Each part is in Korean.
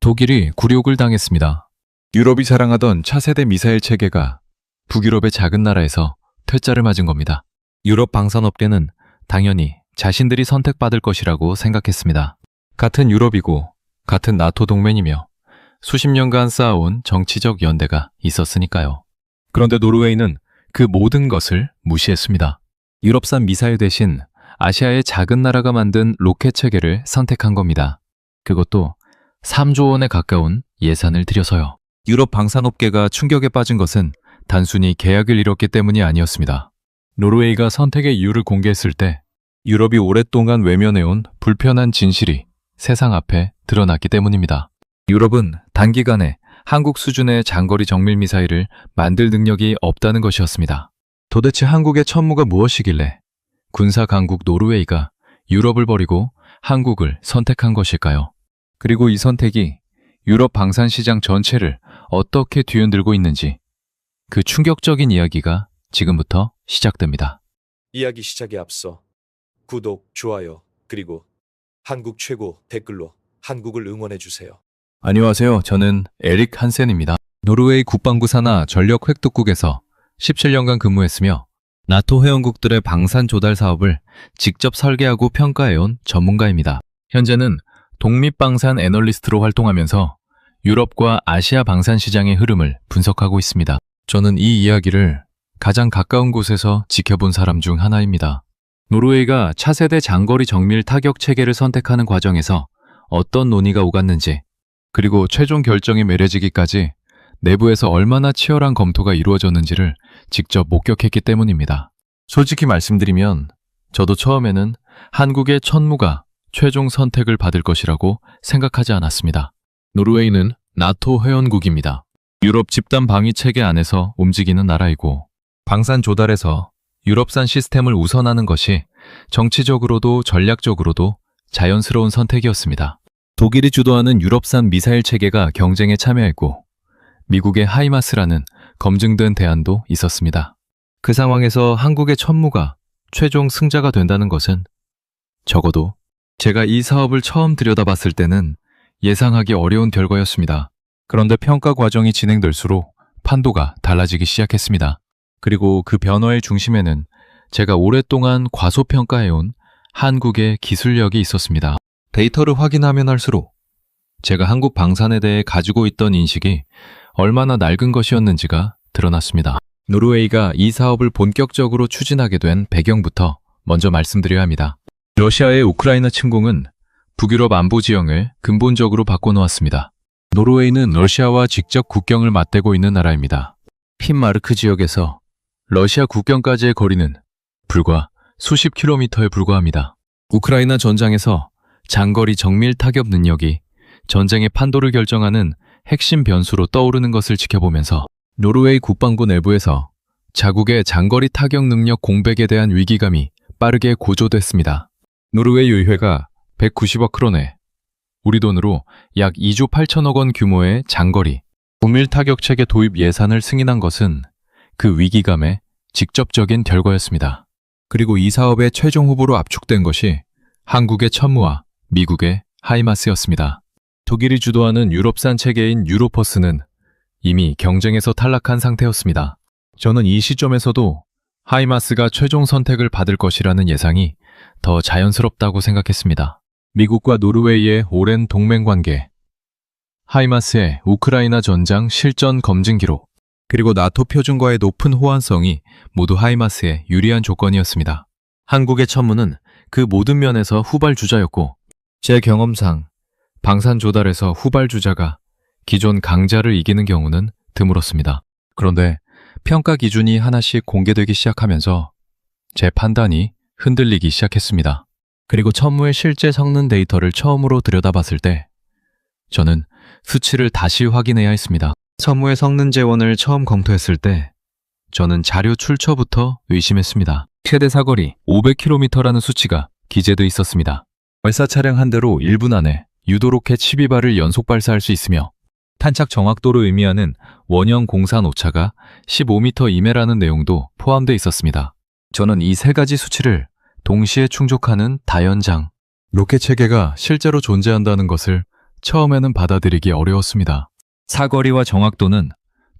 독일이 굴욕을 당했습니다. 유럽이 자랑하던 차세대 미사일 체계가 북유럽의 작은 나라에서 퇴짜를 맞은 겁니다. 유럽 방산업계는 당연히 자신들이 선택받을 것이라고 생각했습니다. 같은 유럽이고 같은 나토 동맹이며 수십 년간 쌓아온 정치적 연대가 있었으니까요. 그런데 노르웨이는 그 모든 것을 무시했습니다. 유럽산 미사일 대신 아시아의 작은 나라가 만든 로켓 체계를 선택한 겁니다. 그것도 3조 원에 가까운 예산을 들여서요. 유럽 방산업계가 충격에 빠진 것은 단순히 계약을 이뤘기 때문이 아니었습니다. 노르웨이가 선택의 이유를 공개했을 때 유럽이 오랫동안 외면해온 불편한 진실이 세상 앞에 드러났기 때문입니다. 유럽은 단기간에 한국 수준의 장거리 정밀 미사일을 만들 능력이 없다는 것이었습니다. 도대체 한국의 천무가 무엇이길래 군사 강국 노르웨이가 유럽을 버리고 한국을 선택한 것일까요? 그리고 이 선택이 유럽 방산 시장 전체를 어떻게 뒤흔들고 있는지 그 충격적인 이야기가 지금부터 시작됩니다. 이야기 시작에 앞서 구독, 좋아요, 그리고 한국 최고 댓글로 한국을 응원해주세요. 안녕하세요. 저는 에릭 한센입니다. 노르웨이 국방부 산하 전력 획득국에서 17년간 근무했으며 나토 회원국들의 방산 조달 사업을 직접 설계하고 평가해온 전문가입니다. 현재는 독립방산 애널리스트로 활동하면서 유럽과 아시아 방산 시장의 흐름을 분석하고 있습니다. 저는 이 이야기를 가장 가까운 곳에서 지켜본 사람 중 하나입니다. 노르웨이가 차세대 장거리 정밀 타격 체계를 선택하는 과정에서 어떤 논의가 오갔는지, 그리고 최종 결정이 내려지기까지 내부에서 얼마나 치열한 검토가 이루어졌는지를 직접 목격했기 때문입니다. 솔직히 말씀드리면 저도 처음에는 한국의 천무가 최종 선택을 받을 것이라고 생각하지 않았습니다. 노르웨이는 나토 회원국입니다. 유럽 집단 방위 체계 안에서 움직이는 나라이고 방산 조달에서 유럽산 시스템을 우선하는 것이 정치적으로도 전략적으로도 자연스러운 선택이었습니다. 독일이 주도하는 유럽산 미사일 체계가 경쟁에 참여했고 미국의 하이마스라는 검증된 대안도 있었습니다. 그 상황에서 한국의 천무가 최종 승자가 된다는 것은 적어도 제가 이 사업을 처음 들여다봤을 때는 예상하기 어려운 결과였습니다. 그런데 평가 과정이 진행될수록 판도가 달라지기 시작했습니다. 그리고 그 변화의 중심에는 제가 오랫동안 과소평가해온 한국의 기술력이 있었습니다. 데이터를 확인하면 할수록 제가 한국 방산에 대해 가지고 있던 인식이 얼마나 낡은 것이었는지가 드러났습니다. 노르웨이가 이 사업을 본격적으로 추진하게 된 배경부터 먼저 말씀드려야 합니다. 러시아의 우크라이나 침공은 북유럽 안보 지형을 근본적으로 바꿔놓았습니다. 노르웨이는 러시아와 직접 국경을 맞대고 있는 나라입니다. 핀마르크 지역에서 러시아 국경까지의 거리는 불과 수십 킬로미터에 불과합니다. 우크라이나 전장에서 장거리 정밀 타격 능력이 전쟁의 판도를 결정하는 핵심 변수로 떠오르는 것을 지켜보면서 노르웨이 국방부 내부에서 자국의 장거리 타격 능력 공백에 대한 위기감이 빠르게 고조됐습니다. 노르웨이 의회가 190억 크로네, 우리 돈으로 약 2조 8천억 원 규모의 장거리 정밀 타격 체계 도입 예산을 승인한 것은 그 위기감의 직접적인 결과였습니다. 그리고 이 사업의 최종 후보로 압축된 것이 한국의 천무와 미국의 하이마스였습니다. 독일이 주도하는 유럽산 체계인 유로퍼스는 이미 경쟁에서 탈락한 상태였습니다. 저는 이 시점에서도 하이마스가 최종 선택을 받을 것이라는 예상이 더 자연스럽다고 생각했습니다. 미국과 노르웨이의 오랜 동맹 관계, 하이마스의 우크라이나 전장 실전 검증 기록, 그리고 나토 표준과의 높은 호환성이 모두 하이마스의 유리한 조건이었습니다. 한국의 천무는 그 모든 면에서 후발주자였고 제 경험상 방산 조달에서 후발주자가 기존 강자를 이기는 경우는 드물었습니다. 그런데 평가 기준이 하나씩 공개되기 시작하면서 제 판단이 흔들리기 시작했습니다. 그리고 천무의 실제 성능 데이터를 처음으로 들여다봤을 때 저는 수치를 다시 확인해야 했습니다. 천무의 성능 재원을 처음 검토했을 때 저는 자료 출처부터 의심했습니다. 최대 사거리 500km라는 수치가 기재돼 있었습니다. 발사 차량 한 대로 1분 안에 유도 로켓 12발을 연속 발사할 수 있으며 탄착 정확도를 의미하는 원형 공산 오차가 15m 이내라는 내용도 포함되어 있었습니다. 저는 이 세 가지 수치를 동시에 충족하는 다연장 로켓 체계가 실제로 존재한다는 것을 처음에는 받아들이기 어려웠습니다. 사거리와 정확도는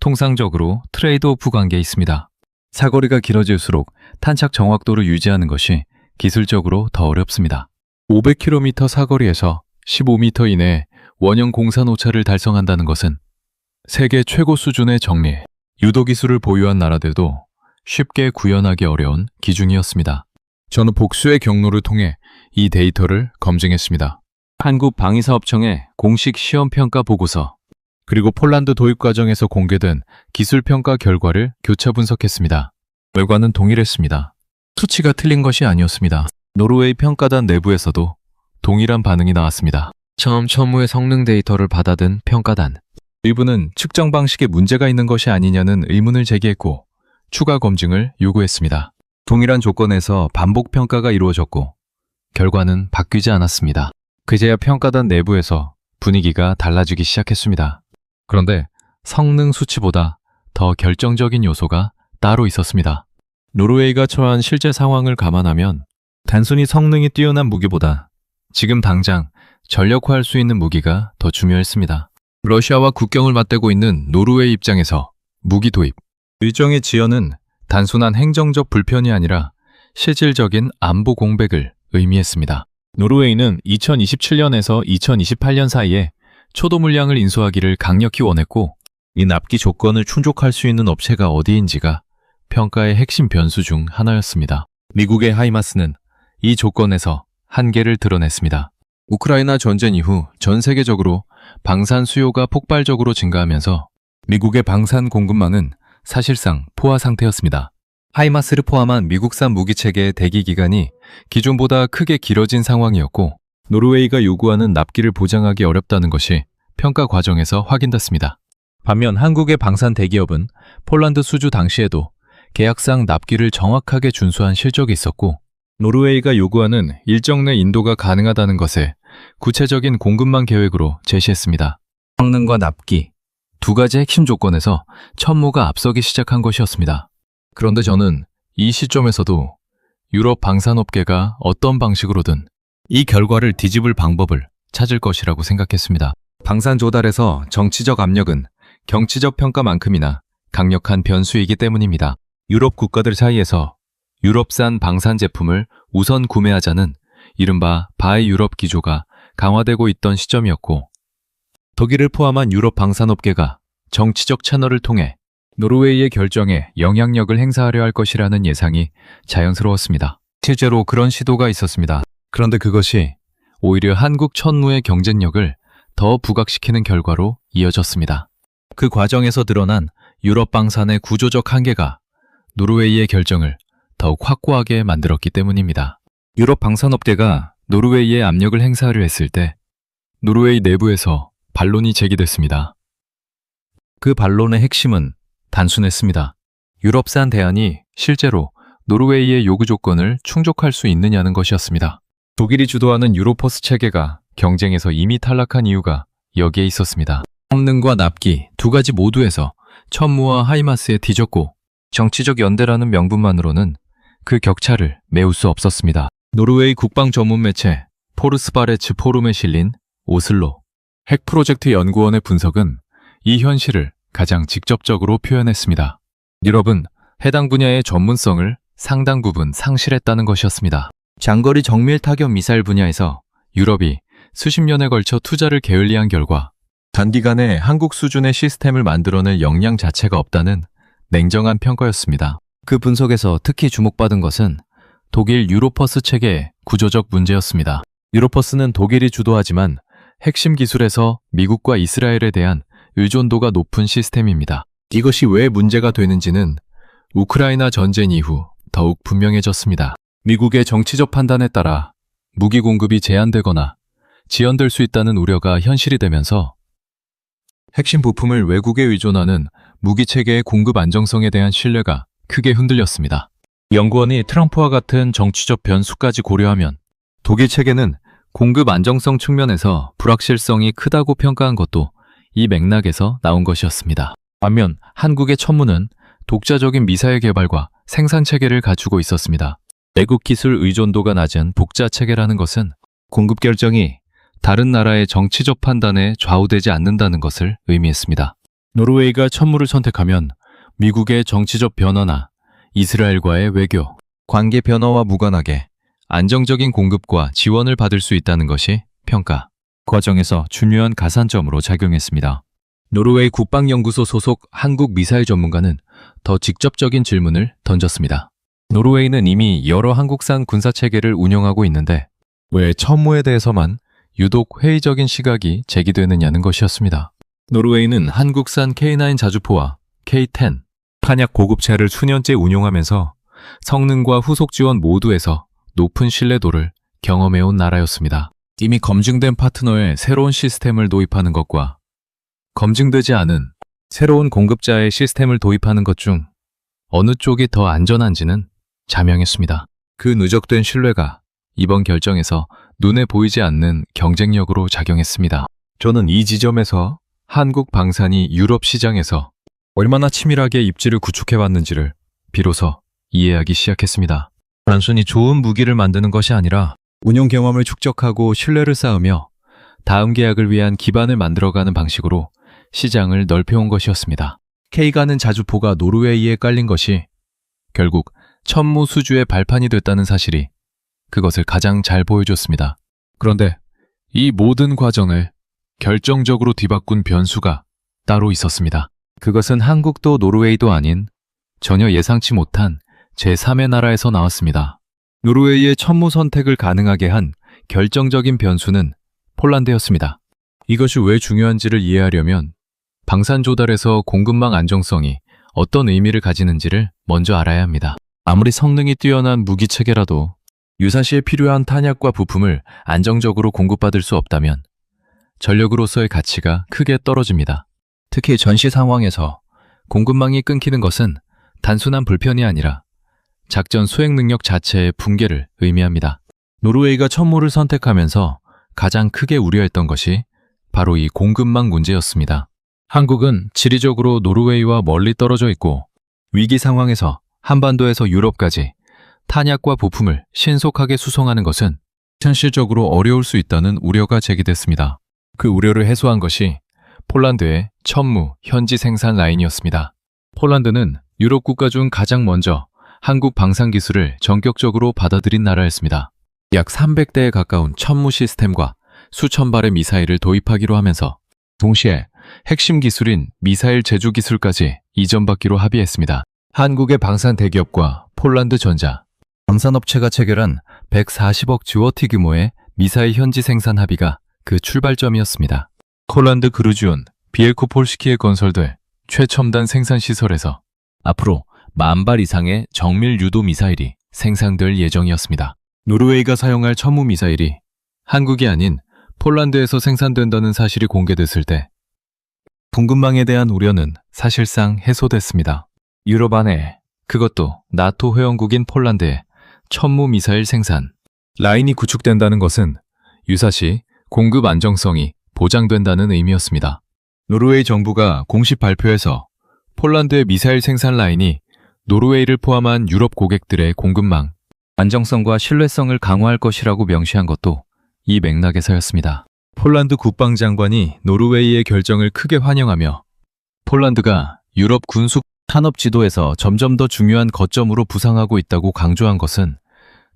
통상적으로 트레이드오프 관계에 있습니다. 사거리가 길어질수록 탄착 정확도를 유지하는 것이 기술적으로 더 어렵습니다. 500km 사거리에서 15m 이내에 원형 공산 오차를 달성한다는 것은 세계 최고 수준의 정리, 유도 기술을 보유한 나라들도 쉽게 구현하기 어려운 기준이었습니다. 저는 복수의 경로를 통해 이 데이터를 검증했습니다. 한국방위사업청의 공식 시험평가 보고서, 그리고 폴란드 도입 과정에서 공개된 기술평가 결과를 교차 분석했습니다. 결과는 동일했습니다. 수치가 틀린 것이 아니었습니다. 노르웨이 평가단 내부에서도 동일한 반응이 나왔습니다. 처음 천무의 성능 데이터를 받아든 평가단. 일부는 측정 방식에 문제가 있는 것이 아니냐는 의문을 제기했고 추가 검증을 요구했습니다. 동일한 조건에서 반복 평가가 이루어졌고 결과는 바뀌지 않았습니다. 그제야 평가단 내부에서 분위기가 달라지기 시작했습니다. 그런데 성능 수치보다 더 결정적인 요소가 따로 있었습니다. 노르웨이가 처한 실제 상황을 감안하면 단순히 성능이 뛰어난 무기보다 지금 당장 전력화할 수 있는 무기가 더 중요했습니다. 러시아와 국경을 맞대고 있는 노르웨이 입장에서 무기 도입, 일정의 지연은 단순한 행정적 불편이 아니라 실질적인 안보 공백을 의미했습니다. 노르웨이는 2027년에서 2028년 사이에 초도 물량을 인수하기를 강력히 원했고 이 납기 조건을 충족할 수 있는 업체가 어디인지가 평가의 핵심 변수 중 하나였습니다. 미국의 하이마스는 이 조건에서 한계를 드러냈습니다. 우크라이나 전쟁 이후 전 세계적으로 방산 수요가 폭발적으로 증가하면서 미국의 방산 공급망은 사실상 포화 상태였습니다. 하이마스를 포함한 미국산 무기체계의 대기 기간이 기존보다 크게 길어진 상황이었고 노르웨이가 요구하는 납기를 보장하기 어렵다는 것이 평가 과정에서 확인됐습니다. 반면 한국의 방산 대기업은 폴란드 수주 당시에도 계약상 납기를 정확하게 준수한 실적이 있었고 노르웨이가 요구하는 일정 내 인도가 가능하다는 것에 구체적인 공급망 계획으로 제시했습니다. 성능과 납기, 두 가지 핵심 조건에서 천무가 앞서기 시작한 것이었습니다. 그런데 저는 이 시점에서도 유럽 방산업계가 어떤 방식으로든 이 결과를 뒤집을 방법을 찾을 것이라고 생각했습니다. 방산 조달에서 정치적 압력은 경치적 평가만큼이나 강력한 변수이기 때문입니다. 유럽 국가들 사이에서 유럽산 방산 제품을 우선 구매하자는 이른바 바이 유럽 기조가 강화되고 있던 시점이었고 독일을 포함한 유럽 방산업계가 정치적 채널을 통해 노르웨이의 결정에 영향력을 행사하려 할 것이라는 예상이 자연스러웠습니다. 실제로 그런 시도가 있었습니다. 그런데 그것이 오히려 한국 천무의 경쟁력을 더 부각시키는 결과로 이어졌습니다. 그 과정에서 드러난 유럽 방산의 구조적 한계가 노르웨이의 결정을 더욱 확고하게 만들었기 때문입니다. 유럽 방산업계가 노르웨이에 압력을 행사하려 했을 때 노르웨이 내부에서 반론이 제기됐습니다. 그 반론의 핵심은 단순했습니다. 유럽산 대안이 실제로 노르웨이의 요구 조건을 충족할 수 있느냐는 것이었습니다. 독일이 주도하는 유로포스 체계가 경쟁에서 이미 탈락한 이유가 여기에 있었습니다. 성능과 납기 두 가지 모두에서 천무와 하이마스에 뒤졌고 정치적 연대라는 명분만으로는 그 격차를 메울 수 없었습니다. 노르웨이 국방 전문 매체 포르스바레츠 포rum에 실린 오슬로 핵 프로젝트 연구원의 분석은 이 현실을 가장 직접적으로 표현했습니다. 유럽은 해당 분야의 전문성을 상당 부분 상실했다는 것이었습니다. 장거리 정밀 타격 미사일 분야에서 유럽이 수십 년에 걸쳐 투자를 게을리한 결과 단기간에 한국 수준의 시스템을 만들어낼 역량 자체가 없다는 냉정한 평가였습니다. 그 분석에서 특히 주목받은 것은 독일 유로퍼스 체계의 구조적 문제였습니다. 유로퍼스는 독일이 주도하지만 핵심 기술에서 미국과 이스라엘에 대한 의존도가 높은 시스템입니다. 이것이 왜 문제가 되는지는 우크라이나 전쟁 이후 더욱 분명해졌습니다. 미국의 정치적 판단에 따라 무기 공급이 제한되거나 지연될 수 있다는 우려가 현실이 되면서 핵심 부품을 외국에 의존하는 무기 체계의 공급 안정성에 대한 신뢰가 크게 흔들렸습니다. 연구원이 트럼프와 같은 정치적 변수까지 고려하면 독일 체계는 공급 안정성 측면에서 불확실성이 크다고 평가한 것도 이 맥락에서 나온 것이었습니다. 반면 한국의 천무는 독자적인 미사일 개발과 생산 체계를 갖추고 있었습니다. 외국 기술 의존도가 낮은 복자 체계라는 것은 공급 결정이 다른 나라의 정치적 판단에 좌우되지 않는다는 것을 의미했습니다. 노르웨이가 천무를 선택하면 미국의 정치적 변화나 이스라엘과의 외교, 관계 변화와 무관하게 안정적인 공급과 지원을 받을 수 있다는 것이 평가 과정에서 중요한 가산점으로 작용했습니다. 노르웨이 국방연구소 소속 한국 미사일 전문가는 더 직접적인 질문을 던졌습니다. 노르웨이는 이미 여러 한국산 군사체계를 운영하고 있는데 왜 천무에 대해서만 유독 회의적인 시각이 제기되느냐는 것이었습니다. 노르웨이는 한국산 K9 자주포와 K10 탄약 고급체를 수년째 운용하면서 성능과 후속 지원 모두에서 높은 신뢰도를 경험해온 나라였습니다. 이미 검증된 파트너의 새로운 시스템을 도입하는 것과 검증되지 않은 새로운 공급자의 시스템을 도입하는 것 중 어느 쪽이 더 안전한지는 자명했습니다. 그 누적된 신뢰가 이번 결정에서 눈에 보이지 않는 경쟁력으로 작용했습니다. 저는 이 지점에서 한국 방산이 유럽 시장에서 얼마나 치밀하게 입지를 구축해왔는지를 비로소 이해하기 시작했습니다. 단순히 좋은 무기를 만드는 것이 아니라 운용 경험을 축적하고 신뢰를 쌓으며 다음 계약을 위한 기반을 만들어가는 방식으로 시장을 넓혀온 것이었습니다. K가는 자주포가 노르웨이에 깔린 것이 결국 천무 수주의 발판이 됐다는 사실이 그것을 가장 잘 보여줬습니다. 그런데 이 모든 과정을 결정적으로 뒤바꾼 변수가 따로 있었습니다. 그것은 한국도 노르웨이도 아닌 전혀 예상치 못한 제3의 나라에서 나왔습니다. 노르웨이의 천무 선택을 가능하게 한 결정적인 변수는 폴란드였습니다. 이것이 왜 중요한지를 이해하려면 방산 조달에서 공급망 안정성이 어떤 의미를 가지는지를 먼저 알아야 합니다. 아무리 성능이 뛰어난 무기 체계라도 유사시에 필요한 탄약과 부품을 안정적으로 공급받을 수 없다면 전력으로서의 가치가 크게 떨어집니다. 특히 전시 상황에서 공급망이 끊기는 것은 단순한 불편이 아니라 작전 수행 능력 자체의 붕괴를 의미합니다. 노르웨이가 천무를 선택하면서 가장 크게 우려했던 것이 바로 이 공급망 문제였습니다. 한국은 지리적으로 노르웨이와 멀리 떨어져 있고 위기 상황에서 한반도에서 유럽까지 탄약과 부품을 신속하게 수송하는 것은 현실적으로 어려울 수 있다는 우려가 제기됐습니다. 그 우려를 해소한 것이 폴란드의 천무 현지 생산 라인이었습니다. 폴란드는 유럽 국가 중 가장 먼저 한국 방산 기술을 전격적으로 받아들인 나라였습니다. 약 300대에 가까운 천무 시스템과 수천 발의 미사일을 도입하기로 하면서 동시에 핵심 기술인 미사일 제조 기술까지 이전받기로 합의했습니다. 한국의 방산 대기업과 폴란드 전자, 방산업체가 체결한 140억 주어티 규모의 미사일 현지 생산 합의가 그 출발점이었습니다. 폴란드 그루지온, 비엘코폴스키에 건설될 최첨단 생산 시설에서 앞으로 10,000발 이상의 정밀 유도 미사일이 생산될 예정이었습니다. 노르웨이가 사용할 천무 미사일이 한국이 아닌 폴란드에서 생산된다는 사실이 공개됐을 때 공급망에 대한 우려는 사실상 해소됐습니다. 유럽 안에 그것도 나토 회원국인 폴란드의 천무 미사일 생산 라인이 구축된다는 것은 유사시 공급 안정성이 보장된다는 의미였습니다. 노르웨이 정부가 공식 발표에서 폴란드의 미사일 생산 라인이 노르웨이를 포함한 유럽 고객들의 공급망 안정성과 신뢰성을 강화할 것이라고 명시한 것도 이 맥락에서였습니다. 폴란드 국방장관이 노르웨이의 결정을 크게 환영하며 폴란드가 유럽 군수 산업 지도에서 점점 더 중요한 거점으로 부상하고 있다고 강조한 것은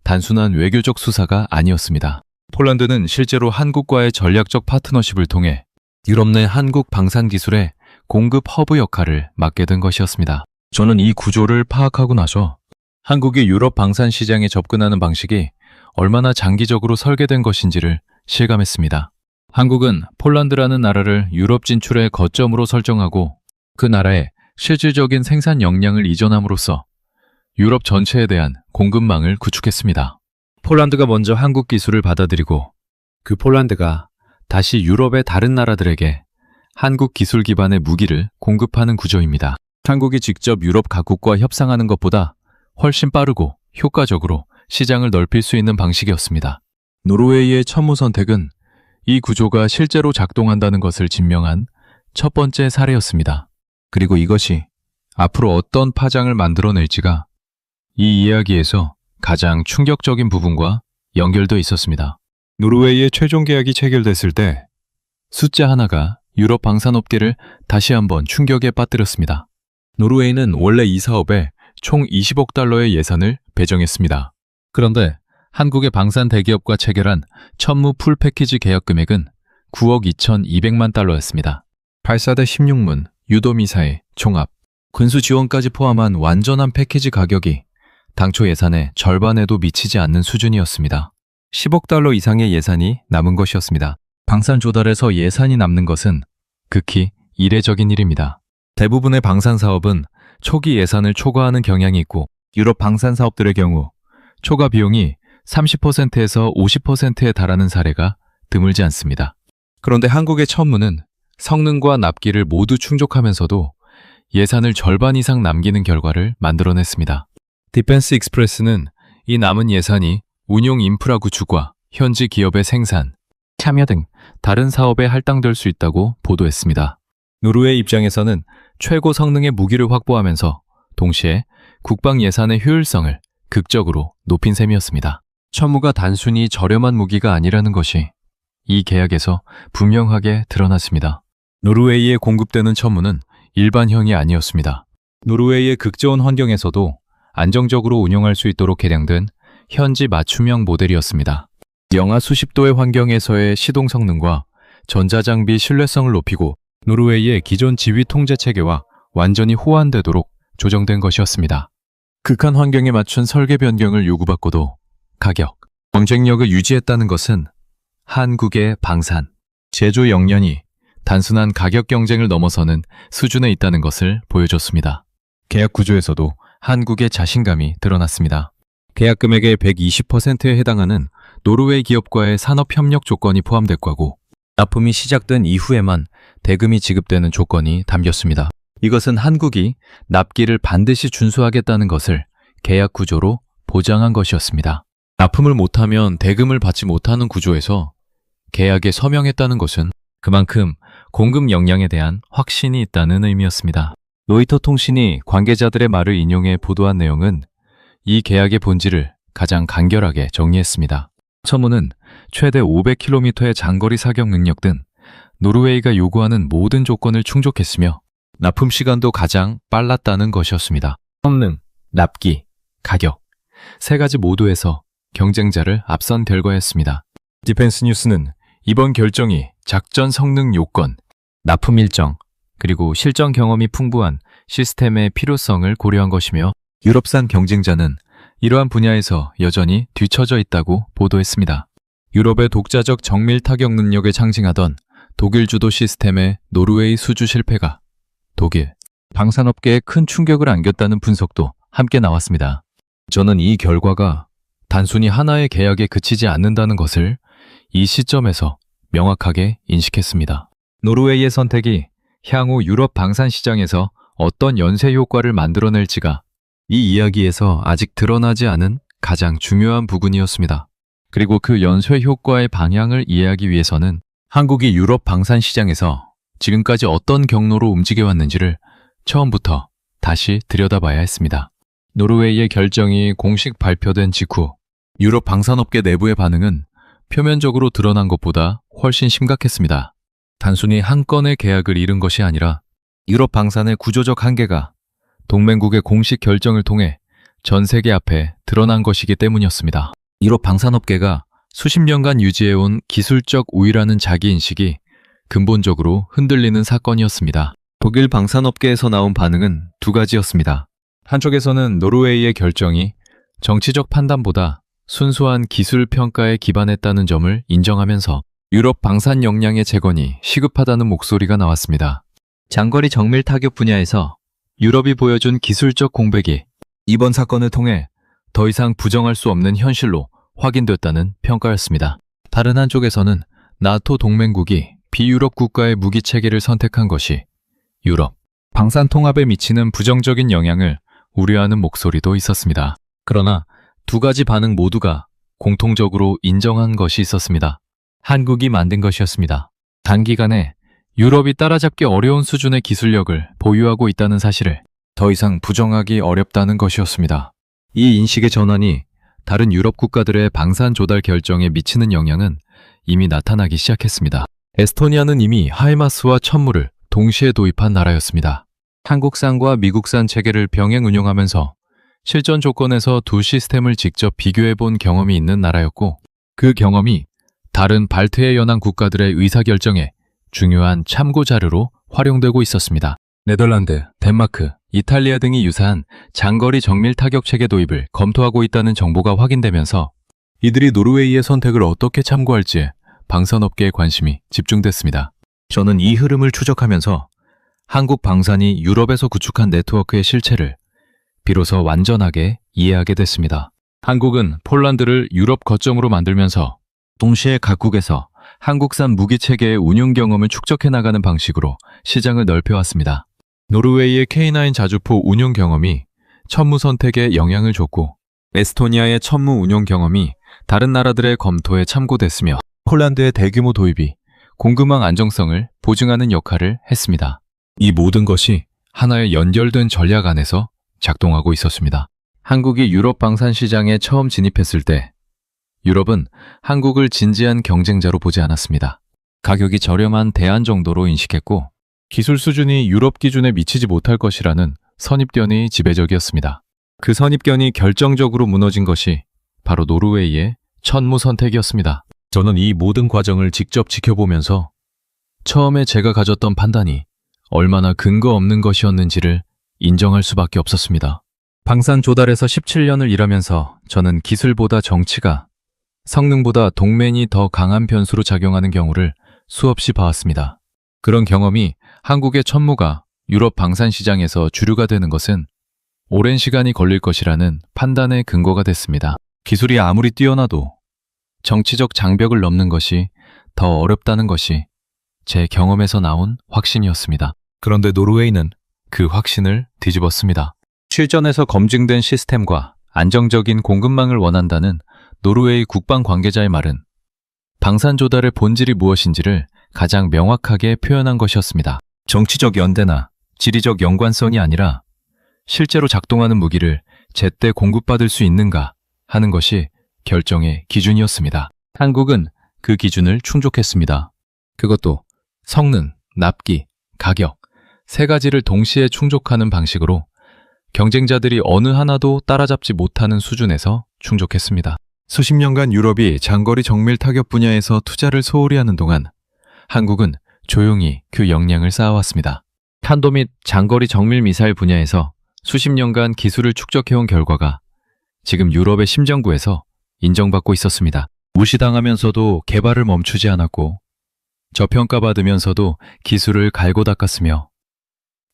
단순한 외교적 수사가 아니었습니다. 폴란드는 실제로 한국과의 전략적 파트너십을 통해 유럽 내 한국 방산 기술의 공급 허브 역할을 맡게 된 것이었습니다. 저는 이 구조를 파악하고 나서 한국이 유럽 방산 시장에 접근하는 방식이 얼마나 장기적으로 설계된 것인지를 실감했습니다. 한국은 폴란드라는 나라를 유럽 진출의 거점으로 설정하고 그 나라에 실질적인 생산 역량을 이전함으로써 유럽 전체에 대한 공급망을 구축했습니다. 폴란드가 먼저 한국 기술을 받아들이고 그 폴란드가 다시 유럽의 다른 나라들에게 한국 기술 기반의 무기를 공급하는 구조입니다. 한국이 직접 유럽 각국과 협상하는 것보다 훨씬 빠르고 효과적으로 시장을 넓힐 수 있는 방식이었습니다. 노르웨이의 천무 선택은 이 구조가 실제로 작동한다는 것을 증명한 첫 번째 사례였습니다. 그리고 이것이 앞으로 어떤 파장을 만들어낼지가 이 이야기에서 가장 충격적인 부분과 연결돼 있었습니다. 노르웨이의 최종 계약이 체결됐을 때 숫자 하나가 유럽 방산업계를 다시 한번 충격에 빠뜨렸습니다. 노르웨이는 원래 이 사업에 총 20억 달러의 예산을 배정했습니다. 그런데 한국의 방산 대기업과 체결한 천무 풀 패키지 계약 금액은 9억 2,200만 달러였습니다. 8사대 16문, 유도미사일, 종합, 군수 지원까지 포함한 완전한 패키지 가격이 당초 예산의 절반에도 미치지 않는 수준이었습니다. 10억 달러 이상의 예산이 남은 것이었습니다. 방산 조달에서 예산이 남는 것은 극히 이례적인 일입니다. 대부분의 방산 사업은 초기 예산을 초과하는 경향이 있고 유럽 방산 사업들의 경우 초과 비용이 30%에서 50%에 달하는 사례가 드물지 않습니다. 그런데 한국의 천무는 성능과 납기를 모두 충족하면서도 예산을 절반 이상 남기는 결과를 만들어냈습니다. 디펜스 익스프레스는 이 남은 예산이 운용 인프라 구축과 현지 기업의 생산, 참여 등 다른 사업에 할당될 수 있다고 보도했습니다. 노르웨이 입장에서는 최고 성능의 무기를 확보하면서 동시에 국방 예산의 효율성을 극적으로 높인 셈이었습니다. 천무가 단순히 저렴한 무기가 아니라는 것이 이 계약에서 분명하게 드러났습니다. 노르웨이에 공급되는 천무는 일반형이 아니었습니다. 노르웨이의 극저온 환경에서도 안정적으로 운용할 수 있도록 개량된 현지 맞춤형 모델이었습니다. 영하 수십 도의 환경에서의 시동 성능과 전자장비 신뢰성을 높이고 노르웨이의 기존 지휘 통제 체계와 완전히 호환되도록 조정된 것이었습니다. 극한 환경에 맞춘 설계 변경을 요구받고도 가격, 경쟁력을 유지했다는 것은 한국의 방산, 제조 역량이 단순한 가격 경쟁을 넘어서는 수준에 있다는 것을 보여줬습니다. 계약 구조에서도 한국의 자신감이 드러났습니다. 계약 금액의 120%에 해당하는 노르웨이 기업과의 산업협력 조건이 포함됐고 납품이 시작된 이후에만 대금이 지급되는 조건이 담겼습니다. 이것은 한국이 납기를 반드시 준수하겠다는 것을 계약 구조로 보장한 것이었습니다. 납품을 못하면 대금을 받지 못하는 구조에서 계약에 서명했다는 것은 그만큼 공급 역량에 대한 확신이 있다는 의미였습니다. 로이터 통신이 관계자들의 말을 인용해 보도한 내용은 이 계약의 본질을 가장 간결하게 정리했습니다. 천무는 최대 500km의 장거리 사격 능력 등 노르웨이가 요구하는 모든 조건을 충족했으며 납품 시간도 가장 빨랐다는 것이었습니다. 성능, 납기, 가격 세 가지 모두에서 경쟁자를 앞선 결과였습니다. 디펜스 뉴스는 이번 결정이 작전 성능 요건, 납품 일정, 그리고 실전 경험이 풍부한 시스템의 필요성을 고려한 것이며 유럽산 경쟁자는 이러한 분야에서 여전히 뒤처져 있다고 보도했습니다. 유럽의 독자적 정밀 타격 능력을 상징하던 독일 주도 시스템의 노르웨이 수주 실패가 독일 방산업계에 큰 충격을 안겼다는 분석도 함께 나왔습니다. 저는 이 결과가 단순히 하나의 계약에 그치지 않는다는 것을 이 시점에서 명확하게 인식했습니다. 노르웨이의 선택이 향후 유럽 방산 시장에서 어떤 연쇄 효과를 만들어낼지가 이 이야기에서 아직 드러나지 않은 가장 중요한 부분이었습니다. 그리고 그 연쇄 효과의 방향을 이해하기 위해서는 한국이 유럽 방산 시장에서 지금까지 어떤 경로로 움직여왔는지를 처음부터 다시 들여다봐야 했습니다. 노르웨이의 결정이 공식 발표된 직후 유럽 방산업계 내부의 반응은 표면적으로 드러난 것보다 훨씬 심각했습니다. 단순히 한 건의 계약을 잃은 것이 아니라 유럽 방산의 구조적 한계가 동맹국의 공식 결정을 통해 전 세계 앞에 드러난 것이기 때문이었습니다. 유럽 방산업계가 수십 년간 유지해온 기술적 우위라는 자기인식이 근본적으로 흔들리는 사건이었습니다. 독일 방산업계에서 나온 반응은 두 가지였습니다. 한쪽에서는 노르웨이의 결정이 정치적 판단보다 순수한 기술 평가에 기반했다는 점을 인정하면서 유럽 방산 역량의 재건이 시급하다는 목소리가 나왔습니다. 장거리 정밀 타격 분야에서 유럽이 보여준 기술적 공백이 이번 사건을 통해 더 이상 부정할 수 없는 현실로 확인됐다는 평가였습니다. 다른 한쪽에서는 나토 동맹국이 비유럽 국가의 무기 체계를 선택한 것이 유럽 방산 통합에 미치는 부정적인 영향을 우려하는 목소리도 있었습니다. 그러나 두 가지 반응 모두가 공통적으로 인정한 것이 있었습니다. 한국이 만든 것이었습니다. 단기간에 유럽이 따라잡기 어려운 수준의 기술력을 보유하고 있다는 사실을 더 이상 부정하기 어렵다는 것이었습니다. 이 인식의 전환이 다른 유럽 국가들의 방산 조달 결정에 미치는 영향은 이미 나타나기 시작했습니다. 에스토니아는 이미 하이마스와 천무를 동시에 도입한 나라였습니다. 한국산과 미국산 체계를 병행 운용하면서 실전 조건에서 두 시스템을 직접 비교해 본 경험이 있는 나라였고, 그 경험이 다른 발트해 연안 국가들의 의사결정에 중요한 참고 자료로 활용되고 있었습니다. 네덜란드, 덴마크, 이탈리아 등이 유사한 장거리 정밀 타격 체계 도입을 검토하고 있다는 정보가 확인되면서 이들이 노르웨이의 선택을 어떻게 참고할지 방산업계의 관심이 집중됐습니다. 저는 이 흐름을 추적하면서 한국 방산이 유럽에서 구축한 네트워크의 실체를 비로소 완전하게 이해하게 됐습니다. 한국은 폴란드를 유럽 거점으로 만들면서 동시에 각국에서 한국산 무기 체계의 운용 경험을 축적해 나가는 방식으로 시장을 넓혀왔습니다. 노르웨이의 K9 자주포 운용 경험이 천무 선택에 영향을 줬고, 에스토니아의 천무 운용 경험이 다른 나라들의 검토에 참고됐으며, 폴란드의 대규모 도입이 공급망 안정성을 보증하는 역할을 했습니다. 이 모든 것이 하나의 연결된 전략 안에서 작동하고 있었습니다. 한국이 유럽 방산 시장에 처음 진입했을 때 유럽은 한국을 진지한 경쟁자로 보지 않았습니다. 가격이 저렴한 대안 정도로 인식했고, 기술 수준이 유럽 기준에 미치지 못할 것이라는 선입견이 지배적이었습니다. 그 선입견이 결정적으로 무너진 것이 바로 노르웨이의 천무 선택이었습니다. 저는 이 모든 과정을 직접 지켜보면서 처음에 제가 가졌던 판단이 얼마나 근거 없는 것이었는지를 인정할 수밖에 없었습니다. 방산 조달에서 17년을 일하면서 저는 기술보다 정치가, 성능보다 동맹이 더 강한 변수로 작용하는 경우를 수없이 봐왔습니다. 그런 경험이 한국의 천무가 유럽 방산 시장에서 주류가 되는 것은 오랜 시간이 걸릴 것이라는 판단의 근거가 됐습니다. 기술이 아무리 뛰어나도 정치적 장벽을 넘는 것이 더 어렵다는 것이 제 경험에서 나온 확신이었습니다. 그런데 노르웨이는 그 확신을 뒤집었습니다. 실전에서 검증된 시스템과 안정적인 공급망을 원한다는 노르웨이 국방 관계자의 말은 방산 조달의 본질이 무엇인지를 가장 명확하게 표현한 것이었습니다. 정치적 연대나 지리적 연관성이 아니라 실제로 작동하는 무기를 제때 공급받을 수 있는가 하는 것이 결정의 기준이었습니다. 한국은 그 기준을 충족했습니다. 그것도 성능, 납기, 가격 세 가지를 동시에 충족하는 방식으로 경쟁자들이 어느 하나도 따라잡지 못하는 수준에서 충족했습니다. 수십 년간 유럽이 장거리 정밀 타격 분야에서 투자를 소홀히 하는 동안 한국은 조용히 그 역량을 쌓아왔습니다. 탄도 및 장거리 정밀 미사일 분야에서 수십 년간 기술을 축적해온 결과가 지금 유럽의 심정부에서 인정받고 있었습니다. 무시당하면서도 개발을 멈추지 않았고, 저평가받으면서도 기술을 갈고 닦았으며,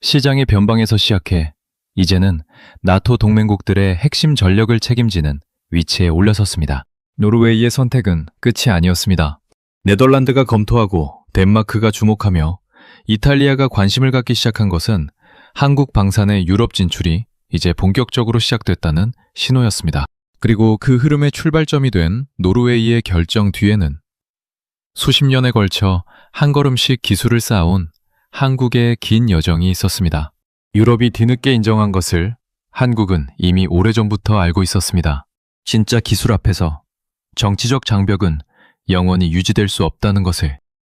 시장의 변방에서 시작해 이제는 나토 동맹국들의 핵심 전력을 책임지는 위치에 올라섰습니다. 노르웨이의 선택은 끝이 아니었습니다. 네덜란드가 검토하고 덴마크가 주목하며 이탈리아가 관심을 갖기 시작한 것은 한국 방산의 유럽 진출이 이제 본격적으로 시작됐다는 신호였습니다. 그리고 그 흐름의 출발점이 된 노르웨이의 결정 뒤에는 수십 년에 걸쳐 한 걸음씩 기술을 쌓아온 한국의 긴 여정이 있었습니다. 유럽이 뒤늦게 인정한 것을 한국은 이미 오래전부터 알고 있었습니다. 진짜 기술 앞에서 정치적 장벽은 영원히 유지될 수 없다는 것을.